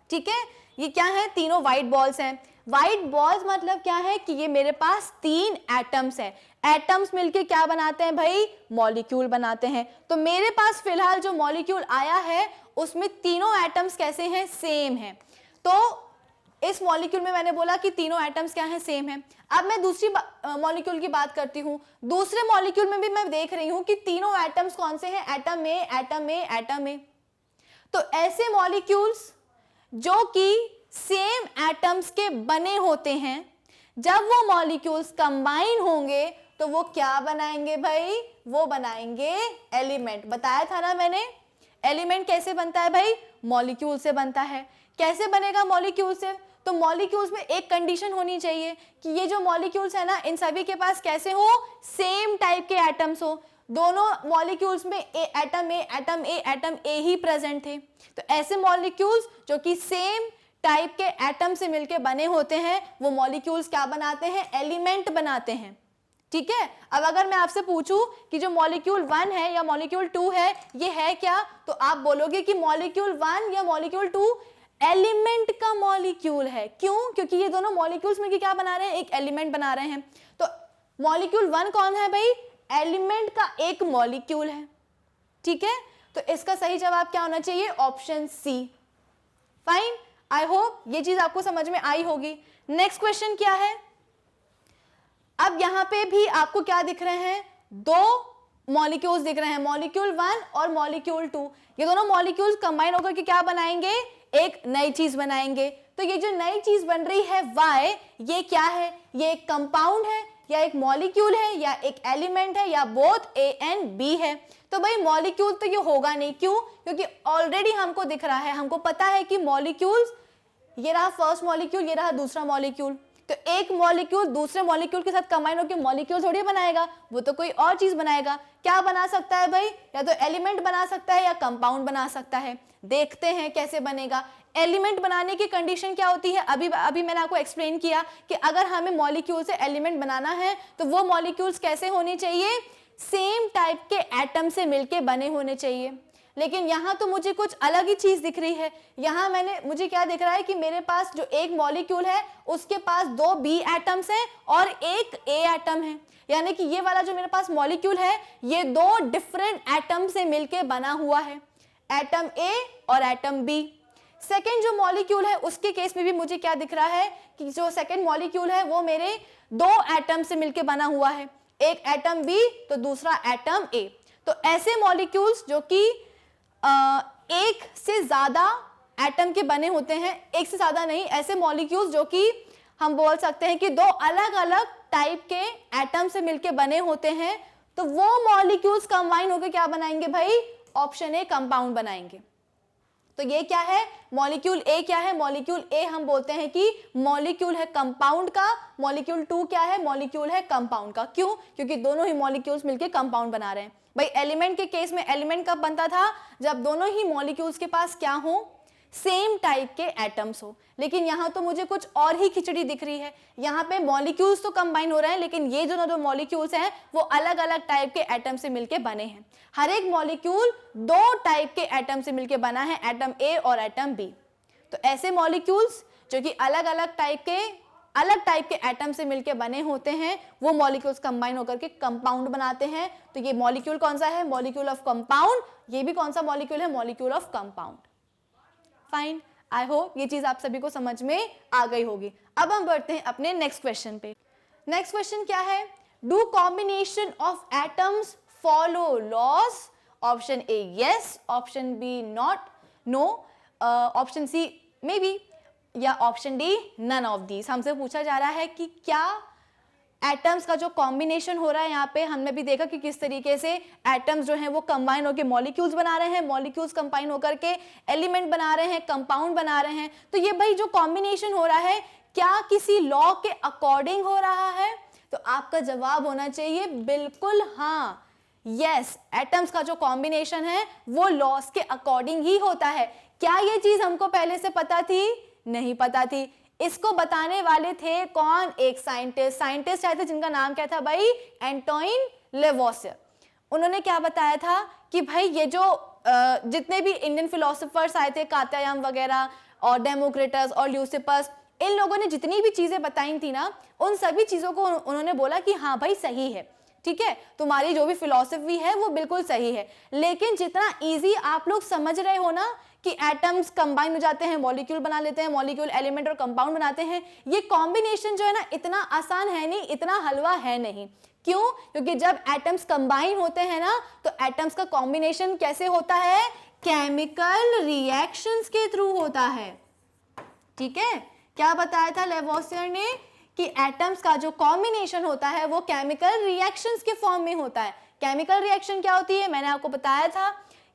ठीक है, ये क्या है, तीनों व्हाइट बॉल्स हैं। व्हाइट बॉल्स मतलब क्या है कि ये मेरे पास 3 एटम्स हैं, एटम्स मिलके क्या बनाते हैं भाई, मॉलिक्यूल बनाते हैं। तो मेरे पास फिलहाल जो मॉलिक्यूल आया है उसमें तीनों एटम्स कैसे हैं, सेम हैं। तो इस मॉलिक्यूल में मैंने बोला कि तीनों एटम्स क्या हैं, सेम हैं। अब मैं दूसरी मॉलिक्यूल की बात करती हूँ। दूसरे मॉलिक्यूल में भी मैं देख रही हूँ कि तीनों एटम्स कौन से हैं, atom A, atom A, atom A. तो ऐसे मॉलिक्यूल्स जो कि सेम एटम्स के बने होते हैं, जब वो मॉलिक्यूल्स कंबाइन होंगे तो वो क्या बनाएंगे भाई, वो बनाएंगे एलिमेंट। बताया था ना मैंने, एलिमेंट कैसे बनता है भाई, मॉलिक्यूल से बनता है। कैसे बनेगा मॉलिक्यूल से, तो मॉलिक्यूल्स में एक कंडीशन होनी चाहिए कि ये जो मॉलिक्यूल्स है ना इन सभी के पास कैसे हो, सेम टाइप के एटम्स हो। दोनों मॉलिक्यूल्स में atom A, atom A, atom A he present थे। तो ऐसे मॉलिक्यूल्स जो कि सेम टाइप के एटम से मिलके बने होते हैं वो मॉलिक्यूल्स क्या बनाते हैं, एलिमेंट बनाते हैं, ठीक है। अब अगर मैं आपसे पूछूं कि जो मॉलिक्यूल 1 है या मॉलिक्यूल 2 है ये है क्या, तो आप बोलोगे कि मॉलिक्यूल 1 या मॉलिक्यूल 2 एलिमेंट का मॉलिक्यूल है। क्यों, क्योंकि ये दोनों मॉलिक्यूल्स मिलकर क्या बना रहे हैं, एक एलिमेंट बना रहे हैं। तो मॉलिक्यूल 1 कौन है भाई, एलिमेंट का एक मॉलिक्यूल है, ठीक है। तो इसका सही जवाब क्या होना चाहिए, option C. Fine, I hope ये चीज आपको समझ में आई होगी। नेक्स्ट क्वेश्चन क्या है, अब यहां पे भी आपको क्या दिख रहे हैं, 2 मॉलिक्यूल्स दिख रहे हैं, मॉलिक्यूल 1 और मॉलिक्यूल 2, ये दोनों मॉलिक्यूल्स कंबाइन होकर के क्या बनाएंगे, एक नई चीज बनाएंगे। तो ये जो नई चीज बन रही है Y, ये क्या है, ये एक कंपाउंड है या एक मॉलिक्यूल है या एक एलिमेंट है या बोथ A एंड B है। तो भाई मॉलिक्यूल तो ये होगा नहीं, क्यों, क्योंकि ऑलरेडी हमको दिख रहा है, हमको पता है कि मॉलिक्यूल्स, ये रहा फर्स्ट मॉलिक्यूल, ये रहा दूसरा मॉलिक्यूल, तो एक मॉलिक्यूल दूसरे मॉलिक्यूल के साथ कंबाइन होकर मॉलिक्यूल थोड़ी बनाएगा, वो तो कोई और चीज बनाएगा। क्या बना सकता है भाई, या तो एलिमेंट बना सकता है या कंपाउंड बना सकता है। देखते हैं कैसे बनेगा। एलिमेंट बनाने की कंडीशन क्या होती है, अभी मैंने आपको एक्सप्लेन किया कि अगर हमें मॉलिक्यूल से एलिमेंट बनाना है तो वो मॉलिक्यूल्स कैसे होने चाहिए, सेम टाइप के एटम से मिलके बने होने चाहिए। लेकिन यहाँ तो मुझे कुछ अलग ही चीज दिख रही है। यहाँ मुझे क्या दिख रहा है कि मेरे पास जो एक मॉलिक्यूल है उसके पास 2 B एटम्स हैं और एक A एटम है, यानी कि ये वाला जो मेरे पास मॉलिक्यूल है ये 2 डिफरेंट एटम से मिलके बना हुआ है, एटम A और एटम B। सेकेंड जो मॉलिक्यूल है उसके केस में भी मुझे क्या दिख रहा है कि जो सेकेंड मॉलिक्यूल है वो मेरे 2 एटम से मिलके बना हुआ है, एक एटम B तो दूसरा एटम A। तो ऐसे मॉलिक्यूल्स जो कि एक से ज्यादा एटम के बने होते हैं, एक से ज्यादा नहीं, ऐसे मॉलिक्यूल्स जो कि हम बोल सकते हैं कि 2 अलग अलग टाइप के एटम से मिलके बने होते हैं, तो वो मॉलिक्यूल्स कंबाइन होकर क्या बनाएंगे भाई, ऑप्शन ए कंपाउंड बनाएंगे। तो ये क्या है, मॉलिक्यूल ए क्या है, मॉलिक्यूल ए हम बोलते हैं कि मॉलिक्यूल है कंपाउंड का, मॉलिक्यूल 2 क्या है, मॉलिक्यूल है कंपाउंड का। क्यों, क्योंकि दोनों ही मॉलिक्यूल्स मिलके कंपाउंड बना रहे हैं। भाई एलिमेंट के केस में एलिमेंट कब बनता था, जब दोनों ही मॉलिक्यूल्स के पास क्या हो, सेम टाइप के एटम्स हो। लेकिन यहाँ तो मुझे कुछ और ही खिचड़ी दिख रही है, यहाँ पे मॉलिक्यूल्स तो कंबाइन हो रहे हैं लेकिन ये जो दो मॉलिक्यूल्स हैं वो अलग अलग टाइप के एटम से मिलके बने हैं। हर एक मॉलिक्यूल 2 टाइप के एटम से मिलके बना है, एटम A और एटम B। तो ऐसे मॉलिक्यूल्स जो कि अलग अलग टाइप के एटम से मिलके बने होते हैं, वो मॉलिक्यूल्स कंबाइन होकर के कंपाउंड बनाते हैं। तो ये मॉलिक्यूल कौन सा है, मॉलिक्यूल ऑफ कंपाउंड। ये भी कौन सा मॉलिक्यूल है, molecule of compound. Fine, I hope ये चीज आप सभी को समझ में आ गई होगी। अब हम बढ़ते हैं अपने नेक्स्ट क्वेश्चन पे। नेक्स्ट क्वेश्चन क्या है, do combination of atoms follow laws. Option A yes, option B not, no, option C may be, या option D none of these. हमसे पूछा जा रहा है कि क्या एटम्स का जो कॉम्बिनेशन हो रहा है, यहाँ पे हमने भी देखा कि किस तरीके से एटम्स जो हैं वो कंबाइन होकर मॉलिक्यूल्स बना रहे हैं, मॉलिक्यूल्स कंबाइन होकर के एलिमेंट बना रहे हैं, कंपाउंड बना रहे हैं। तो ये भाई जो कॉम्बिनेशन हो रहा है क्या किसी लॉ के अकॉर्डिंग हो रहा है, तो आपका जवाब होना चाहिए बिल्कुल हाँ, यस। एटम्स का जो कॉम्बिनेशन है वो लॉस के अकॉर्डिंग ही होता है। क्या ये चीज हमको पहले से पता थी, नहीं पता थी। इसको बताने वाले थे कौन, एक साइंटिस्ट आए थे जिनका नाम क्या था भाई, एंटोइन लेवोसियर। उन्होंने क्या बताया था कि भाई ये जो जितने भी इंडियन फिलोसोफर्स आए थे, कात्यायन वगैरह और डेमोक्रिटस और ल्यूसिपस, इन लोगों ने जितनी भी चीजें बताई थी ना, उन सभी चीजों को उन्होंने बोला कि हाँ भाई सही है, ठीक है, तुम्हारी जो भी फिलॉसफी है वो बिल्कुल सही है। लेकिन जितना इजी आप लोग समझ रहे हो ना कि एटम्स कंबाइन हो जाते हैं, मॉलिक्यूल बना लेते हैं, मॉलिक्यूल एलिमेंट और कंपाउंड बनाते हैं, ये कॉम्बिनेशन जो है ना इतना आसान है नहीं, इतना हलवा है नहीं। क्यों, क्योंकि जब एटम्स कंबाइन होते हैं ना तो एटम्स का कॉम्बिनेशन कैसे होता है, केमिकल रिएक्शंस के थ्रू होता है। ठीक है, क्या बताया था लेवोसियर ने कि एटम्स का जो कॉम्बिनेशन होता है वो केमिकल रिएक्शंस के फॉर्म में होता है। केमिकल रिएक्शन क्या होती है, मैंने आपको बताया था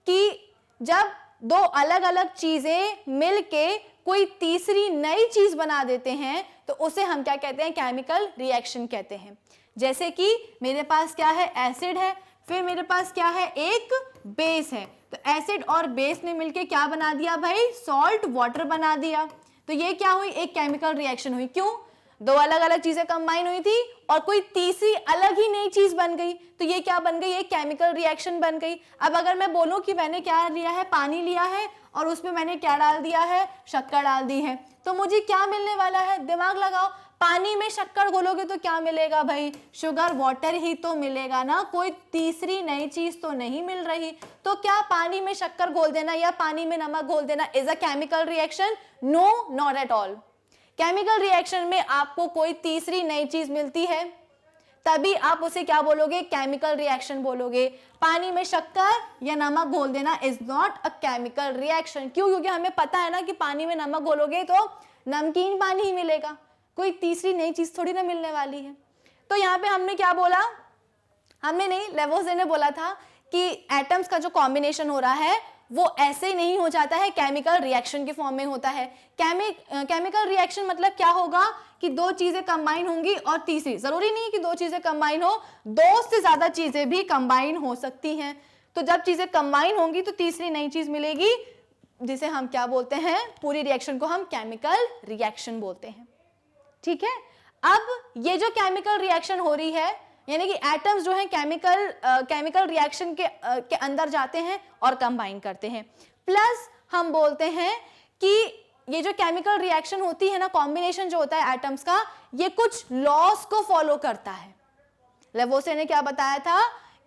कि जब 2 अलग अलग चीजें मिलके कोई तीसरी नई चीज बना देते हैं तो उसे हम क्या कहते हैं, केमिकल रिएक्शन कहते हैं। जैसे कि मेरे पास क्या है, एसिड है, फिर मेरे पास क्या है, एक बेस है, तो एसिड और बेस ने मिलके क्या बना दिया भाई, सॉल्ट वाटर बना दिया। तो ये क्या हुई, एक केमिकल रिएक्शन हुई। क्यों, 2 अलग अलग चीजें कंबाइन हुई थी और कोई तीसरी अलग ही नई चीज बन गई, तो ये क्या बन गई, एक केमिकल रिएक्शन बन गई। अब अगर मैं बोलूं कि मैंने क्या लिया है, पानी लिया है और उसमें मैंने क्या डाल दिया है, शक्कर डाल दी है, तो मुझे क्या मिलने वाला है, दिमाग लगाओ। पानी में शक्कर घोलोगे तो क्या मिलेगा भाई, शुगर वाटर ही तो मिलेगा ना, कोई तीसरी नई चीज तो नहीं मिल रही। तो क्या पानी में शक्कर घोल देना या पानी में नमक घोल देना is a chemical reaction? No, not at all. Chemical reaction में आपको कोई तीसरी नई चीज मिलती है, तभी आप उसे क्या बोलोगे, केमिकल रिएक्शन बोलोगे। पानी में शक्कर या नमक घोल देना is not a chemical reaction. क्यों? क्योंकि हमें पता है ना कि पानी में नमक घोलोगे तो नमकीन पानी ही मिलेगा, कोई तीसरी नई चीज थोड़ी ना मिलने वाली है। तो यहाँ पे हमने क्या बोला, हमने नहीं, लेवोज़ियर ने बोला था कि एटम्स का जो कॉम्बिनेशन हो रहा है वो ऐसे ही नहीं हो जाता है, केमिकल रिएक्शन के फॉर्म में होता है। केमिकल रिएक्शन मतलब क्या होगा कि दो चीजें कंबाइन होंगी और तीसरी, जरूरी नहीं कि दो चीजें कंबाइन हो, दो से ज्यादा चीजें भी कंबाइन हो सकती हैं। तो जब चीजें कंबाइन होंगी तो तीसरी नई चीज मिलेगी, जिसे हम क्या बोलते हैं, पूरी रिएक्शन को हम केमिकल रिएक्शन बोलते हैं। ठीक है, अब ये जो केमिकल रिएक्शन हो रही है, यानी कि एटम्स जो हैं केमिकल रिएक्शन के अंदर जाते हैं और कंबाइन करते हैं। प्लस हम बोलते हैं कि ये जो केमिकल रिएक्शन होती है ना, कॉम्बिनेशन जो होता है एटम्स का, ये कुछ लॉस को फॉलो करता है। लेवोज़ियर ने क्या बताया था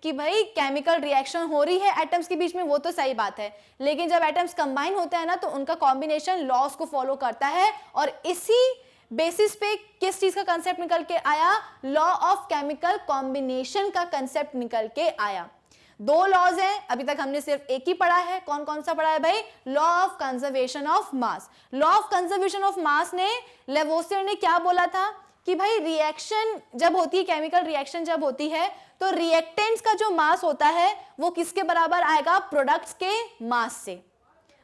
कि भाई केमिकल रिएक्शन हो रही है एटम्स के बीच में, वो तो सही बात है, लेकिन जब एटम्स कंबाइन होते हैं ना तो उनका कॉम्बिनेशन लॉस को फॉलो करता है। और इसी बेसिस पे किस चीज का कंसेप्ट निकल के आया, लॉ ऑफ केमिकल कॉम्बिनेशन का कंसेप्ट निकल के आया। दो लॉज हैं, अभी तक हमने सिर्फ एक ही पढ़ा है। कौन कौन सा पढ़ा है भाई? Law of conservation of mass. Law of conservation of मास ने लेवोज़ियर ने क्या बोला था कि भाई रिएक्शन जब होती है, केमिकल रिएक्शन जब होती है तो रिएक्टेंट्स का जो मास होता है वो किसके बराबर आएगा, प्रोडक्ट्स के मास से।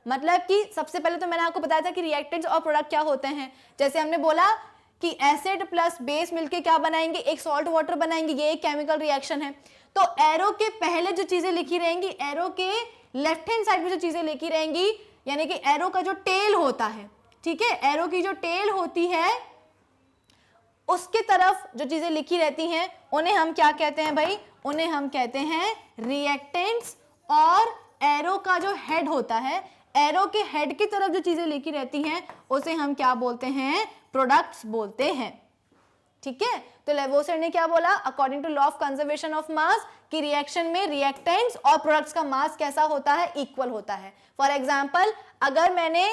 मतलब कि सबसे पहले तो मैंने आपको बताया था कि रिएक्टेंट्स और प्रोडक्ट क्या होते हैं। जैसे हमने बोला कि एसिड प्लस बेस मिलके क्या बनाएंगे, एक सॉल्ट वाटर बनाएंगे, ये एक केमिकल रिएक्शन है। तो एरो के पहले जो चीजें लिखी रहेंगी, एरो के लेफ्ट हैंड साइड में जो चीजें लिखी रहेंगी, यानी कि एरो का जो टेल होता है, ठीक है, एरो की जो टेल होती है उसके तरफ जो चीजें लिखी रहती हैं उन्हें हम क्या कहते हैं भाई, उन्हें हम कहते हैं रिएक्टेंट्स। और एरो का जो हेड होता है, एरो के हेड की तरफ जो चीजें लिखी रहती हैं उसे हम क्या बोलते हैं, प्रोडक्ट्स बोलते हैं। ठीक है, तो लेवोज़ियर ने क्या बोला, according to law of conservation of mass, कि रिएक्शन में रिएक्टेंट्स और प्रोडक्ट्स का मास कैसा होता है, इक्वल होता है। फॉर एग्जांपल, अगर मैंने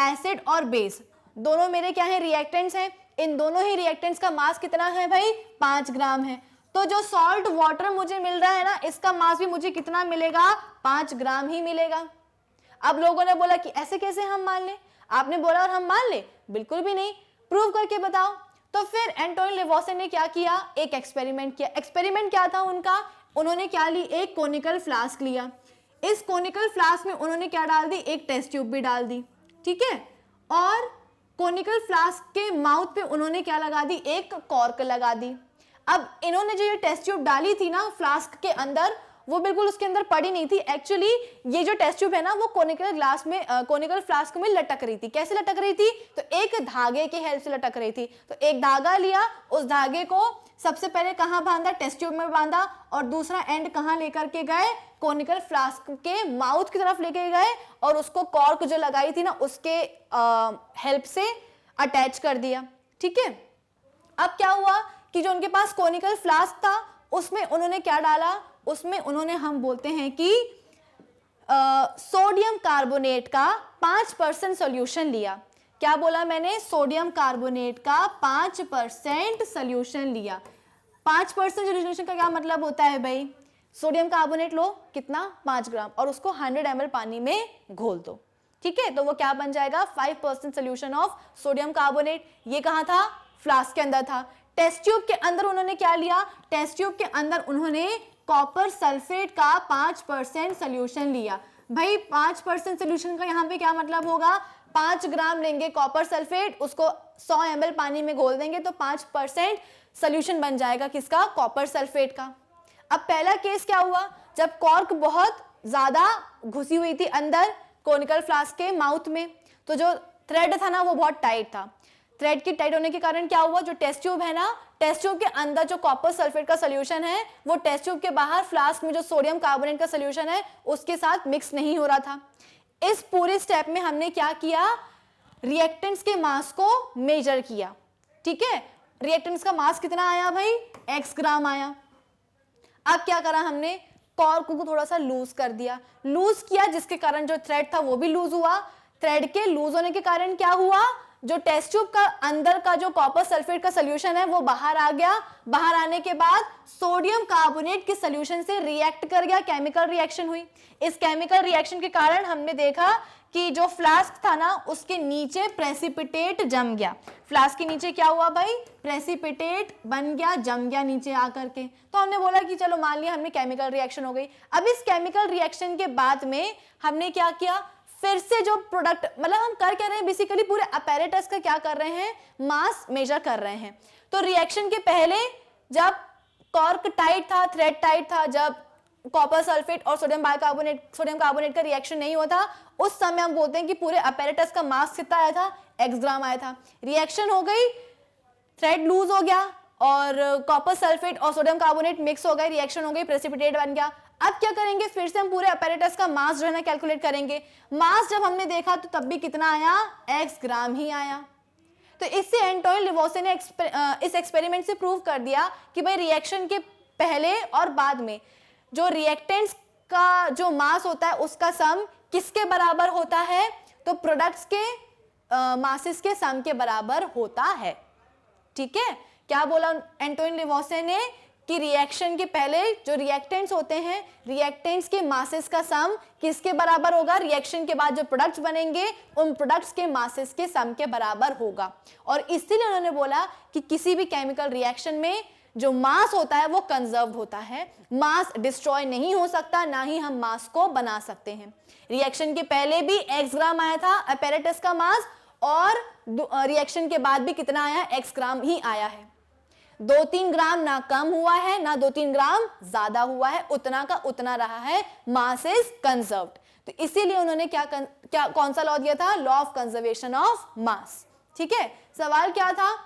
एसिड और बेस दोनों मेरे क्या है, रिएक्टेंट्स हैं, इन दोनों ही रिएक्टेंट्स का मास कितना है भाई, 5 ग्राम है। तो जो सॉल्ट वाटर मुझे मिल रहा है ना, इसका मास भी मुझे कितना मिलेगा, 5 ग्राम ही मिलेगा। अब लोगों ने बोला कि ऐसे कैसे हम मान लें, आपने बोला और हम मान ले, बिल्कुल भी नहीं, प्रूव करके बताओ। तो फिर एंटोइन लेवोज़ियर ने क्या किया, एक एक्सपेरिमेंट किया। एक्सपेरिमेंट क्या था उनका, उन्होंने क्या ली, एक कोनिकल फ्लास्क लिया। इस कोनिकल फ्लास्क में उन्होंने क्या डाल दी, एक टेस्ट ट्यूब भी डाल दी, ठीक है। और कोनिकल फ्लास्क के माउथ पे उन्होंने क्या लगा दी, एक कॉर्क लगा दी। अब इन्होंने जो ये टेस्ट ट्यूब डाली थी ना फ्लास्क के अंदर, वो बिल्कुल उसके अंदर पड़ी नहीं थी। एक्चुअली ये जो टेस्ट ट्यूब है ना, वो कोनिकल ग्लास में कोनिकल फ्लास्क में लटक रही थी। कैसे लटक रही थी, तो एक धागे की हेल्प से लटक रही थी। तो एक धागा लिया, उस धागे को सबसे पहले कहाँ बांधा, टेस्ट ट्यूब में बांधा, और दूसरा एंड कहाँ लेकर के गए, कोनिकल फ्लास्क के माउथ की तरफ लेके गए, और उसको कॉर्क जो लगाई थी ना उसके हेल्प से अटैच कर दिया। ठीक है, अब क्या हुआ कि जो उनके पास कोनिकल फ्लास्क था उसमें उन्होंने क्या डाला, उसमें उन्होंने, हम बोलते हैं कि सोडियम कार्बोनेट का 5% सोल्यूशन लिया। क्या बोला मैंने, सोडियम कार्बोनेट का 5% सोल्यूशन लिया। 5% सोल्यूशन का क्या मतलब होता है भाई, सोडियम कार्बोनेट लो, कितना, 5 ग्राम, और उसको 100 ml पानी में घोल दो। ठीक है, तो वो क्या बन जाएगा, 5% सोल्यूशन ऑफ सोडियम कार्बोनेट। ये कहाँ था, फ्लास्क के अंदर था। टेस्ट ट्यूब के अंदर उन्होंने क्या लिया, टेस्ट ट्यूब के अंदर उन्होंने कॉपर सल्फेट का 5% सोल्यूशन लिया। भाई 5% सोल्यूशन का यहाँ पे क्या मतलब होगा, 5 ग्राम लेंगे कॉपर सल्फेट, उसको 100 ml पानी में घोल देंगे तो 5% सोल्यूशन बन जाएगा किसका, कॉपर सल्फेट का। अब पहला केस क्या हुआ, जब कॉर्क बहुत ज्यादा घुसी हुई थी अंदर कोनिकल फ्लास्क के माउथ में, तो जो थ्रेड था ना वो बहुत टाइट था। थ्रेड की टाइट होने के कारण क्या हुआ, जो टेस्ट ट्यूब है ना, टेस्ट ट्यूब के अंदर जो कॉपर सल्फेट का सोल्यूशन है वो टेस्ट ट्यूब के बाहर फ्लास्क में जो सोडियम कार्बोनेट का सोल्यूशन है उसके साथ मिक्स नहीं हो रहा था। इस पूरे स्टेप में हमने क्या किया, रिएक्टेंट्स के मास को मेजर किया। ठीक है, रिएक्टेंट्स का मास कितना आया भाई, x ग्राम आया। अब क्या करा हमने, कॉर्क को थोड़ा सा लूज कर दिया, लूज किया जिसके कारण जो थ्रेड था वो भी लूज हुआ। थ्रेड के लूज होने के कारण क्या हुआ, जो टेस्ट ट्यूब का अंदर का जो कॉपर सल्फेट का सोल्यूशन है वो बाहर आ गया। बाहर आने के बाद सोडियम कार्बोनेट के सोल्यूशन से रिएक्ट कर गया, केमिकल रिएक्शन हुई। इस केमिकल रिएक्शन के कारण हमने देखा कि जो फ्लास्क था ना उसके नीचे प्रेसिपिटेट जम गया। फ्लास्क के नीचे क्या हुआ भाई, प्रेसिपिटेट बन गया, जम गया नीचे आकर के। तो हमने बोला कि चलो मान लिया हमने केमिकल रिएक्शन हो गई। अब इस केमिकल रिएक्शन के बाद में हमने क्या किया, फिर से जो प्रोडक्ट, मतलब हम कर क्या रहे हैं, बेसिकली पूरे अपैरेटस का क्या कर रहे हैं, मास मेजर कर रहे हैं। तो रिएक्शन के पहले जब कॉर्क टाइट था, थ्रेड टाइट था, जब कॉपर सल्फेट और सोडियम कार्बोनेट का रिएक्शन नहीं हुआ था, उस समय हम बोलते हैं कि पूरे अपैरेटस का मास कितना आया था, x ग्राम आया था। रिएक्शन हो गई, थ्रेड लूज हो गया और कॉपर सल्फेट और सोडियम कार्बोनेट मिक्स हो गए, रिएक्शन हो गई, प्रेसिपिटेट बन गया। अब क्या करेंगे, फिर से हम पूरे अपैरेटस का मास जो है ना कैलकुलेट करेंगे। मास जब हमने देखा तो तब भी कितना आया, x ग्राम ही आया। तो इससे एंटोइन लिवोसे ने इस एक्सपेरिमेंट से प्रूव कर दिया कि भाई रिएक्शन के पहले और बाद में जो रिएक्टेंट्स का जो मास होता है उसका सम किसके बराबर होता है, तो प्रोडक्ट्स के मासेस के सम के बराबर होता है। ठीक है, क्या बोला एंटोइन लिवोसे ने कि रिएक्शन के पहले जो रिएक्टेंट्स होते हैं, रिएक्टेंट्स के मासेस का सम किसके बराबर होगा, रिएक्शन के बाद जो प्रोडक्ट्स बनेंगे उन प्रोडक्ट्स के मासेस के सम के बराबर होगा। और इसीलिए उन्होंने बोला कि किसी भी केमिकल रिएक्शन में जो मास होता है वो कंजर्व होता है, मास डिस्ट्रॉय नहीं हो सकता, ना ही हम मास को बना सकते हैं। रिएक्शन के पहले भी x ग्राम आया था अपैरेटस का मास, और रिएक्शन के बाद भी कितना आया, x ग्राम ही आया है। 2-3 ग्राम ना कम हुआ है, ना 2-3 ग्राम ज्यादा हुआ है, उतना का उतना रहा है, मास इज कंजर्व्ड। तो इसीलिए उन्होंने कौन सा लॉ दिया था, लॉ ऑफ कंजर्वेशन ऑफ मास। ठीक है, सवाल क्या था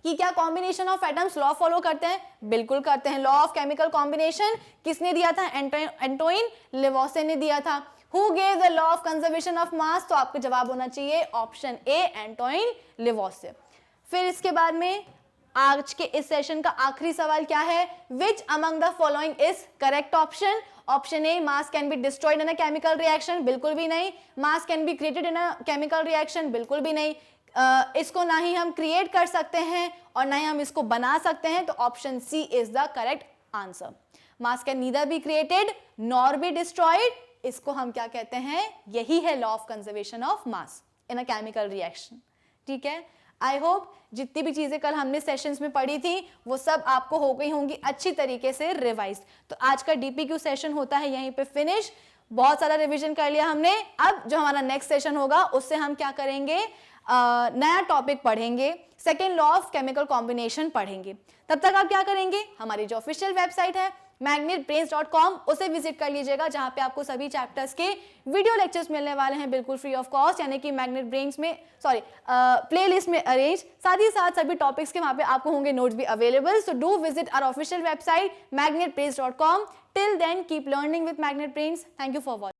कि क्या combination of atoms law follow करते हैं, बिल्कुल करते हैं। लॉ ऑफ केमिकल कॉम्बिनेशन किसने दिया था, एंटोइन लिवोसे ने दिया था। Who gave the law of conservation of मास, तो आपका जवाब होना चाहिए ऑप्शन ए, एंटोइन लिवोसे। फिर इसके बाद में आज के इस सेशन का आखिरी सवाल क्या है, which among the following is correct option. Option A, mass can be destroyed in a chemical reaction, बिल्कुल भी नहीं। मास can be created in a chemical reaction, बिल्कुल भी नहीं। इसको ना ही हम क्रिएट कर सकते हैं और ना ही हम इसको बना सकते हैं, तो option C is the correct answer. Mass can neither be created nor be destroyed, इसको हम क्या कहते हैं, यही है law of conservation of mass in a chemical reaction. ठीक है, आई होप जितनी भी चीजें कल हमने सेशंस में पढ़ी थी वो सब आपको हो गई होंगी अच्छी तरीके से रिवाइज। तो आज का डीपीक्यू सेशन होता है यहीं पे फिनिश। बहुत सारा रिवीजन कर लिया हमने। अब जो हमारा नेक्स्ट सेशन होगा उससे हम क्या करेंगे, नया टॉपिक पढ़ेंगे, second law of chemical combination पढ़ेंगे। तब तक आप क्या करेंगे, हमारी जो ऑफिशियल वेबसाइट है magnetbrains.com उसे विजिट कर लीजिएगा, जहां पे आपको सभी चैप्टर्स के वीडियो लेक्चर्स मिलने वाले हैं बिल्कुल फ्री ऑफ कॉस्ट, यानी कि मैग्नेट ब्रेन्स में प्लेलिस्ट में अरेंज। साथ ही साथ सभी टॉपिक्स के वहां पे आपको होंगे नोट्स भी available. So do visit our official website magnetbrains.com। Till then keep learning with Magnet Brains. Thank you for watching.